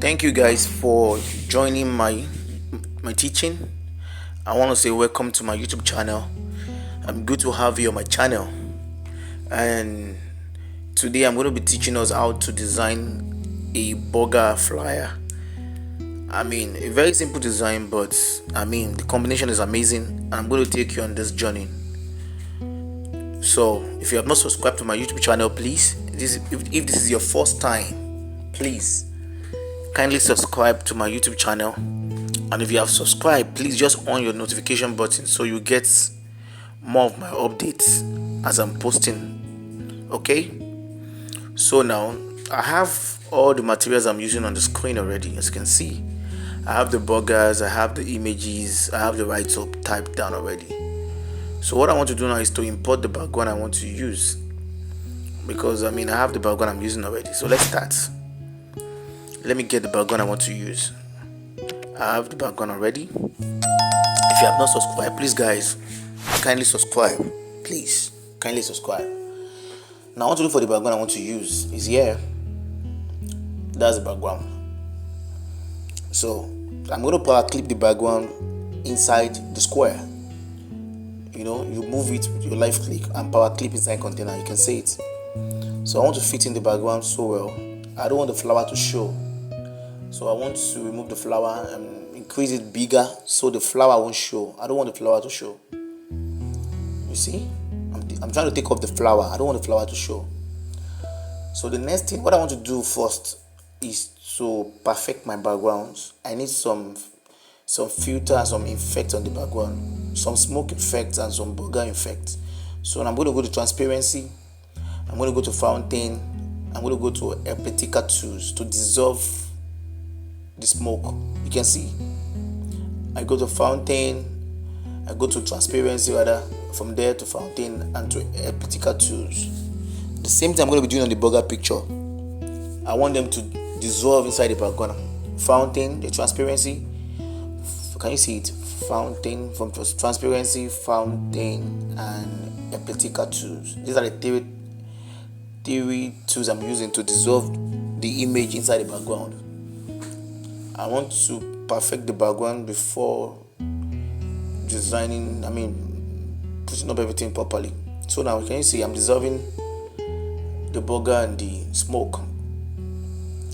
Thank you guys for joining my teaching. I want to say welcome to my YouTube channel. I'm good to have you on my channel. And today I'm going to be teaching us how to design a burger flyer. A very simple design, but the combination is amazing, and I'm going to take you on this journey. So if you have not subscribed to my YouTube channel, please, if this is your first time, please kindly subscribe to my YouTube channel. And if you have subscribed, please just on your notification button so you get more of my updates as I'm posting. Okay, so now I have all the materials I'm using on the screen already. As you can see, I have the burgers, I have the images, I have the write-up typed down already. So what I want to do now is to import the background I want to use, because I have the background I'm using already. So let's start. Let me get the background I want to use. I have the background already. If you have not subscribed, please guys, kindly subscribe. Please, kindly subscribe. Now I want to look for the background I want to use. Is here. That's the background. So I'm going to power clip the background inside the square. You move it with your left click and power clip inside container. You can see it. So I want to fit in the background so well. I don't want the flower to show. So I want to remove the flower and increase it bigger so the flower won't show. I don't want the flower to show. You see? I'm trying to take off the flower. I don't want the flower to show. So the next thing, what I want to do first is to perfect my backgrounds. I need some filter and some effects on the background. Some smoke effects and some burger effects. So I'm going to go to transparency. I'm going to go to fountain. I'm going to go to Epitica tools to dissolve the smoke. You can see I go to fountain, I go to transparency, rather, from there to fountain and to Epitica tools. The same thing I'm going to be doing on the burger picture. I want them to dissolve inside the background. Fountain, the transparency, can you see it? Fountain, from transparency, fountain, and Epitica tools. These are the three tools I'm using to dissolve the image inside the background. I want to perfect the background before designing, putting up everything properly. So now can you see I'm dissolving the burger and the smoke.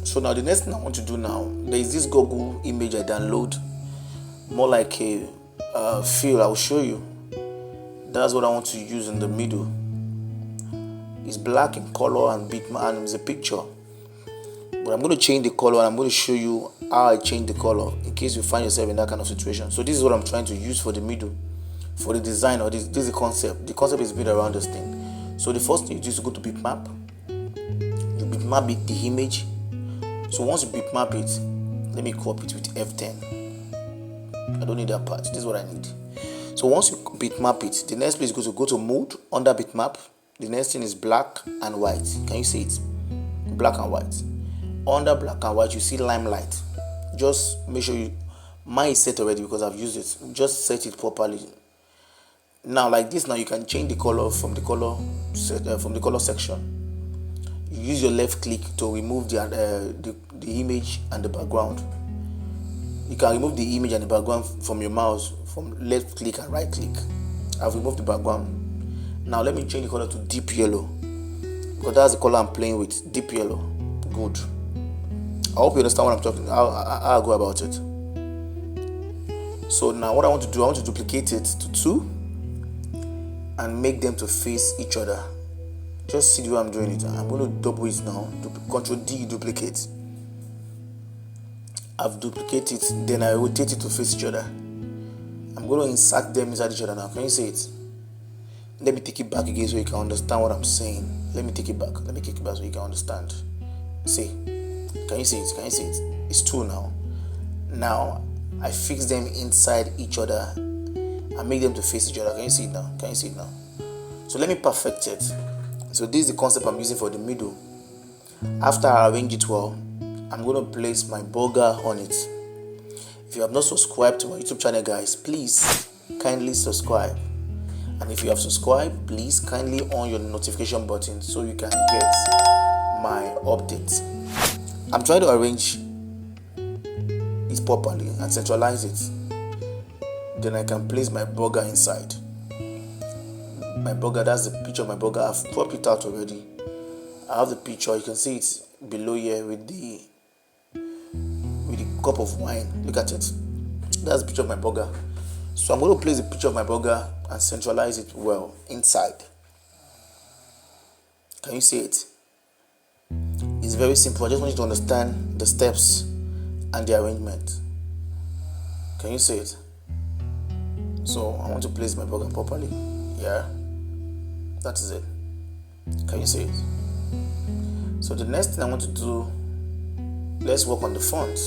So now the next thing I want to do now, there is this Google image I download, more like a feel. I'll show you. That's what I want to use in the middle. It's black in color and bitmap, and it's a picture. But I'm going to change the color, and I'm going to show you how I change the color in case you find yourself in that kind of situation. So this is what I'm trying to use for the middle, for the design, or this is the concept. The concept is built around this thing. So the first thing you do is to go to bitmap. You bitmap the image. So once you bitmap it, let me copy it with F10. I don't need that part. This is what I need. So once you bitmap it, the next place is go to mode under bitmap. The next thing is black and white. Can you see it? Black and white. Under black and white, you see limelight. Just make sure mine is set already because I've used it. Just set it properly. Now, like this, now you can change the color from the color section. You use your left click to remove the image and the background. You can remove the image and the background from your mouse from left click and right click. I've removed the background. Now let me change the color to deep yellow, because that's the color I'm playing with. Deep yellow. Good. I hope you understand what I'm talking. How I go about it. So now what I want to do, I want to duplicate it to 2 and make them to face each other. Just see the way I'm doing it. I'm going to double it now. Control D, duplicate. I've duplicated it, then I rotate it to face each other. I'm going to insert them inside each other now. Can you see it? Let me take it back again so you can understand what I'm saying. Let me take it back so you can understand. See? Can you see it? It's 2 now. Now, I fix them inside each other and make them to face each other. Can you see it now? So let me perfect it. So this is the concept I'm using for the middle. After I arrange it well, I'm going to place my burger on it. If you have not subscribed to my YouTube channel, guys, please kindly subscribe. And if you have subscribed, please kindly on your notification button so you can get my updates. I'm trying to arrange it properly and centralize it, then I can place my burger inside. My burger, that's the picture of my burger. I've cropped it out already. I have the picture. You can see it below here with the cup of wine. Look at it. That's the picture of my burger. So I'm going to place the picture of my burger and centralize it well inside. Can you see it? It's very simple. I just want you to understand the steps and the arrangement. Can you see it? So I want to place my burger properly. Yeah, that is it. Can you see it? So the next thing I want to do, let's work on the font.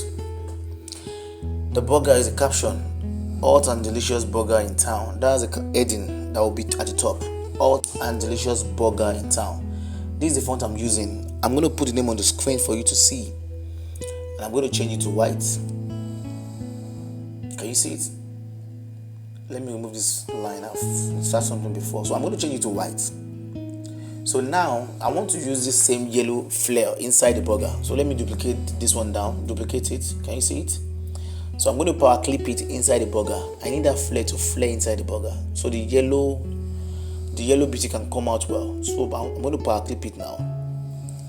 The burger is a caption: hot and delicious burger in town. That's a heading that will be at the top. Hot and delicious burger in town. This is the font I'm using. I'm going to put the name on the screen for you to see, and I'm going to change it to white. Can you see it? Let me remove this line. I've started something before, so I'm going to change it to white. So now I want to use this same yellow flare inside the burger. So let me duplicate this one down, duplicate it. Can you see it? So I'm going to power clip it inside the burger. I need that flare to flare inside the burger, so the yellow beauty can come out well. So I'm going to power clip it now.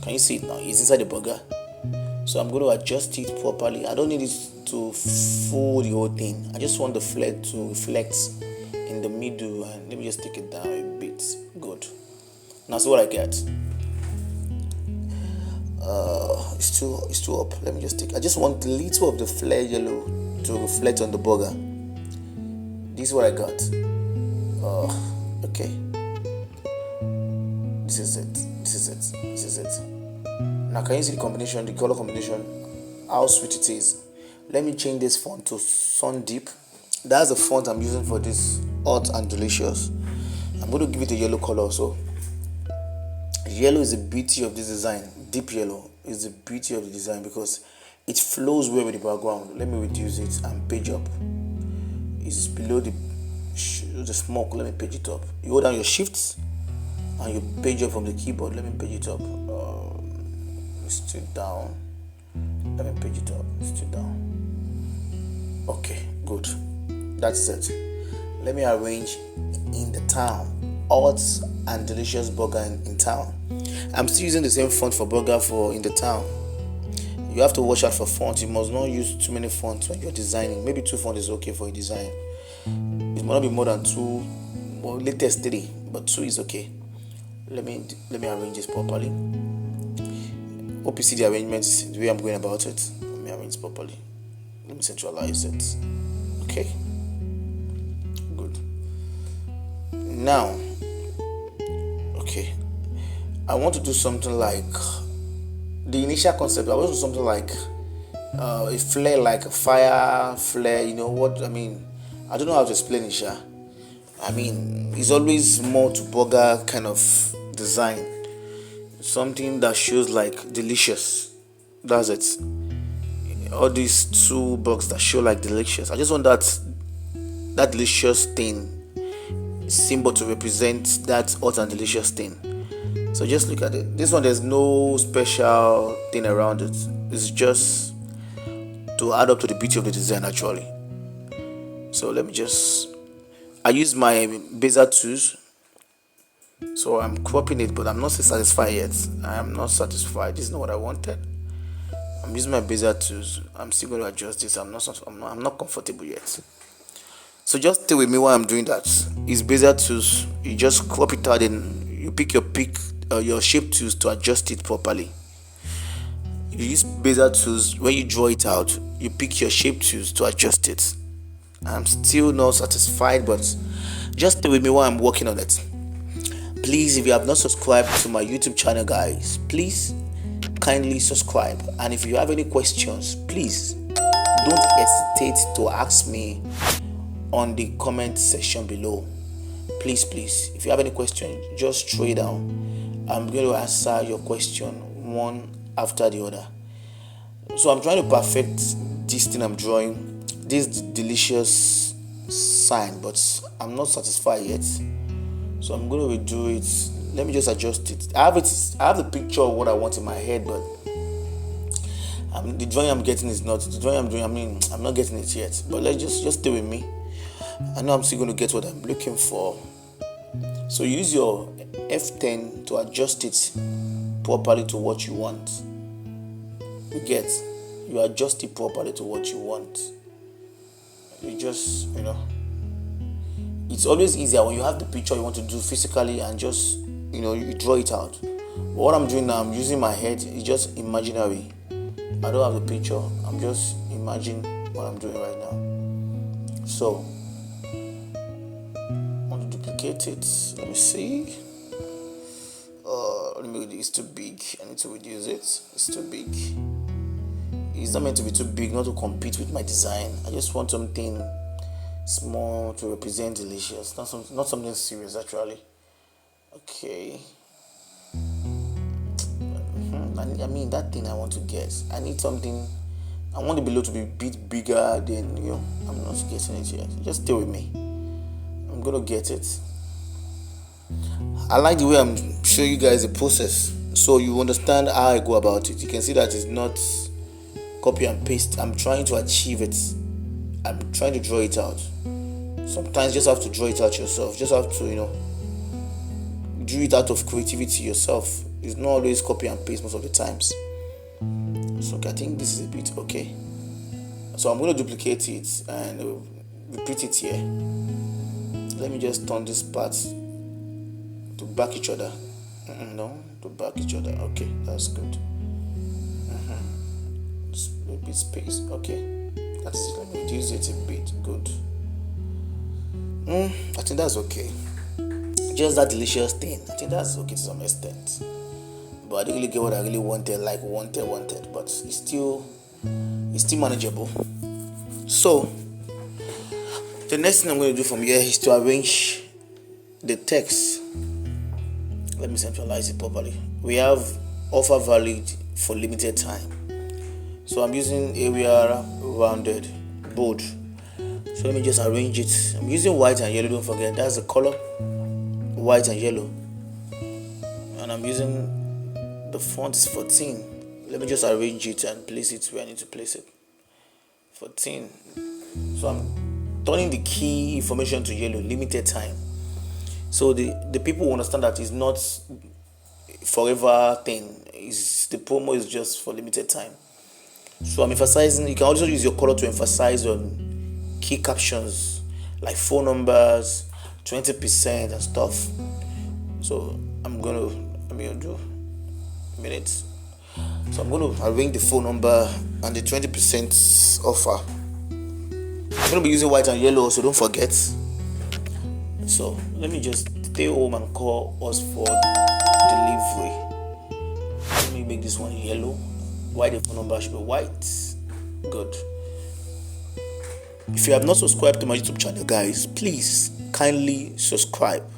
Can you see it now? It's inside the burger. So I'm going to adjust it properly. I don't need it to fool the whole thing. I just want the flare to reflect in the middle, and let me just take it down a bit. Good. Now see what I get. It's too up. Let me just take. I just want a little of the flare yellow to reflect on the burger. This is what I got. Okay. This is it. Now can you see the combination, the color combination, how sweet it is? Let me change this font to Sun Deep. That's the font I'm using for this hot and delicious. I'm going to give it a yellow color. So yellow is the beauty of this design. Deep yellow is the beauty of the design because it flows well with the background. Let me reduce it and page up. It's below the smoke. Let me page it up. You hold down your shifts and you page up from the keyboard. Let me page it up. Still down. Let me page it up. Still down. Okay, good. That's it. Let me arrange in the town. Hot and delicious burger in town. I'm still using the same font for burger for in the town. You have to watch out for fonts. You must not use too many fonts when you're designing. Maybe 2 fonts is okay for a design. It might not be more than 2, or latest 3, but 2 is okay. Let me arrange this properly. Hope you see the arrangement, the way I'm going about it. Let me arrange properly. Let me centralize it. Okay. Good. Now, okay. I want to do something like the initial concept. I want to do something like a flare, like a fire flare. You know what I mean? I don't know how to explain it, Sha. I mean, it's always more to burger kind of design. Something that shows like delicious. That's it. All these 2 bugs that show like delicious. I just want that delicious thing symbol to represent that hot and delicious thing. So just look at it. This one, there's no special thing around it. It's just to add up to the beauty of the design actually. So let me I use my Bezier tools. So I'm cropping it, but I'm not satisfied yet. I am not satisfied. This is not what I wanted. I'm using my Bezier tools. I'm still going to adjust this. I'm not comfortable yet. So just stay with me while I'm doing that. It's Bezier tools. You just crop it out and you pick your shape tools to adjust it properly. You use Bezier tools. When you draw it out, you pick your shape tools to adjust it. I'm still not satisfied, but just stay with me while I'm working on it. Please, if you have not subscribed to my YouTube channel, guys, please kindly subscribe. And if you have any questions, please don't hesitate to ask me on the comment section below. Please, if you have any question, just throw it down. I'm going to answer your question one after the other. So I'm trying to perfect this thing I'm drawing, this delicious sign, but I'm not satisfied yet. So I'm going to redo it. Let me just adjust it. I have the picture of what I want in my head, but The drawing I'm getting is not the drawing I'm doing. I mean, I'm not getting it yet. But let's just stay with me. I know I'm still going to get what I'm looking for. So use your F10 to adjust it properly to what you want. You adjust it properly to what you want. You just, it's always easier when you have the picture you want to do physically and just, you draw it out. But what I'm doing now, I'm using my head. It's just imaginary. I don't have the picture. I'm just imagining what I'm doing right now. So, I want to duplicate it. Let me see. It's too big. I need to reduce it. It's too big. It's not meant to be too big, not to compete with my design. I just want something small to represent delicious. Not something serious, actually. Okay. I mean, that thing I want to get. I need something. I want the below to be a bit bigger than, I'm not getting it yet. Just stay with me. I'm going to get it. I like the way I'm showing you guys the process, so you understand how I go about it. You can see that it's not copy and paste. I'm trying to achieve it. I'm trying to draw it out. Sometimes you just have to draw it out yourself. Just have to, do it out of creativity yourself. It's not always copy and paste most of the times. So I think this is a bit okay. So I'm going to duplicate it and repeat it here. Let me just turn this part to back each other. To back each other. Okay, that's good. A bit space. Okay, that is it. Let me reduce it a bit. Good. I think that's okay. Just that delicious thing. I think that's okay to some extent. But I didn't really get what I really wanted. But it's still manageable. So the next thing I'm going to do from here is to arrange the text. Let me centralize it properly. We have offer valid for limited time. So I'm using area rounded bold. So let me just arrange it. I'm using white and yellow. Don't forget, that's the color, white and yellow. And I'm using the font is 14. Let me just arrange it and place it where I need to place it. 14. So I'm turning the key information to yellow, limited time. So the people will understand that it's not forever thing. The promo is just for limited time. So I'm emphasizing. You can also use your color to emphasize on key captions like phone numbers, 20% and stuff. So I'm gonna do minutes. So I'm going to arrange the phone number and the 20% offer. I'm going to be using white and yellow, so don't forget. So let me just stay home and call us for delivery. Let me make this one yellow. Why the phone number should be white. Good. If you have not subscribed to my YouTube channel, guys, please kindly subscribe.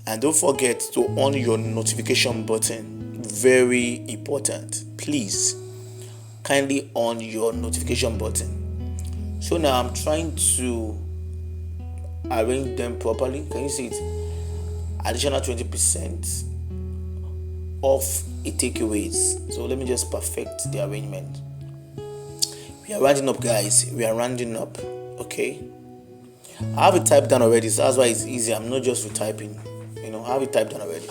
And don't forget to on your notification button. Very important. Please kindly on your notification button. So now I'm trying to arrange them properly. Can you see it? Additional 20% off a takeaways. So let me just perfect the arrangement. We are rounding up, guys. We are rounding up. Okay. I have it typed down already, so that's why it's easy. I'm not just retyping. I have it typed down already.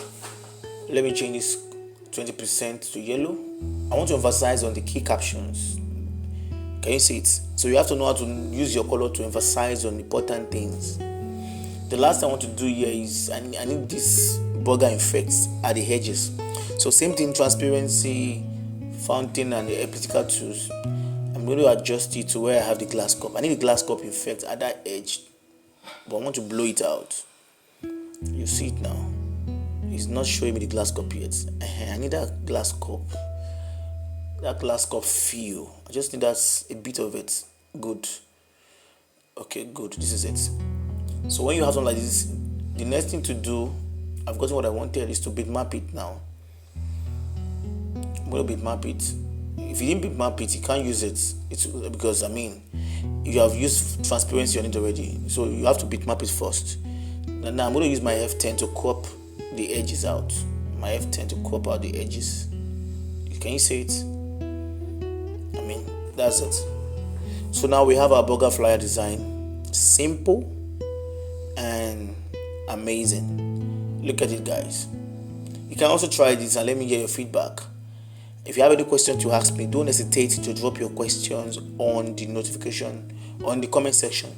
Let me change this 20% to yellow. I want to emphasize on the key captions. Can you see it? So you have to know how to use your color to emphasize on important things. The last thing I want to do here is I need this burger effects at the edges. So same thing, transparency, fountain, and the elliptical tools. I'm going to adjust it to where I have the glass cup. I need the glass cup effect at that edge, but I want to blow it out. You see it now. It's not showing me the glass cup yet. I need that glass cup. That glass cup feel. I just need that a bit of it. Good. Okay, good. This is it. So when you have something like this, the next thing to do, I've gotten what I wanted, is to bitmap it now. I'm going to bitmap it. If you didn't bitmap it, you can't use it. It's because you have used transparency on it already. So you have to bitmap it first. Now I'm going to use my F10 to crop the edges out. My F10 to crop out the edges. Can you see it? That's it. So now we have our burger flyer design. Simple and amazing. Look at it, guys. You can also try this and let me hear your feedback. If you have any questions to ask me, don't hesitate to drop your questions on the notification on the comment section.